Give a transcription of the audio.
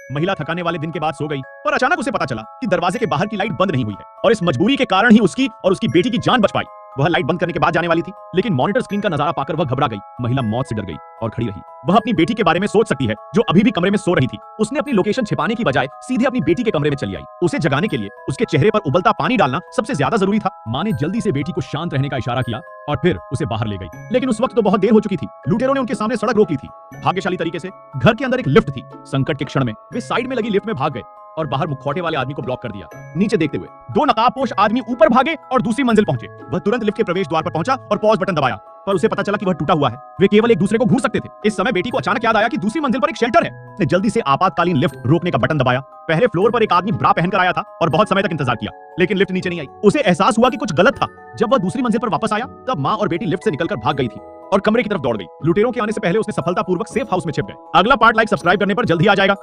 महिला थकाने वाले दिन के बाद सो गई, पर अचानक उसे पता चला कि दरवाजे के बाहर की लाइट बंद नहीं हुई है और इस मजबूरी के कारण ही उसकी और उसकी बेटी की जान बच पाई। वह लाइट बंद करने के बाद जाने वाली थी, लेकिन मॉनिटर स्क्रीन का नजारा पाकर वह घबरा गई। महिला मौत से डर गई और खड़ी रही। वह अपनी बेटी के बारे में सोच सकती है जो अभी भी कमरे में सो रही थी। उसने अपनी लोकेशन छिपाने की बजाय सीधे अपनी बेटी के कमरे में चली आई। उसे जगाने के लिए उसके चेहरे पर उबलता पानी डालना सबसे ज्यादा जरूरी था। माँ ने जल्दी से बेटी को शांत रहने का इशारा किया और फिर उसे बाहर ले गई, लेकिन उस वक्त तो बहुत देर हो चुकी थी। लुटेरों ने उनके सामने सड़क रोक ली थी। भाग्यशाली तरीके से घर के अंदर एक लिफ्ट थी। संकट के क्षण में वे साइड में लगी लिफ्ट में भाग गए और बाहर मुखौटे वाले आदमी को ब्लॉक कर दिया। नीचे देखते हुए दो नकाबपोश आदमी ऊपर भागे और दूसरी मंजिल पहुंचे। वह तुरंत लिफ्ट के प्रवेश द्वार पर पहुंचा और पॉज बटन दबाया, पर उसे पता चला कि वह टूटा हुआ है। वे केवल एक दूसरे को घूर सकते थे। इस समय बेटी को अचानक याद आया कि दूसरी मंजिल पर एक शेल्टर है। उसने जल्दी से आपातकालीन लिफ्ट रोकने का बटन दबाया। पहले फ्लोर पर एक आदमी ब्रा पहनकर आया था और बहुत समय तक इंतजार किया, लेकिन लिफ्ट नीचे नहीं आई। उसे एहसास हुआ कि कुछ गलत था। जब वह दूसरी मंजिल पर वापस आया तब माँ और बेटी लिफ्ट से निकलकर भाग गई थी और कमरे की तरफ दौड़ गई। लुटेरों के आने से पहले उसने सफलतापूर्वक सेफ हाउस में छिप गए। अगला पार्ट लाइक सब्सक्राइब करने पर जल्दी आ जाएगा।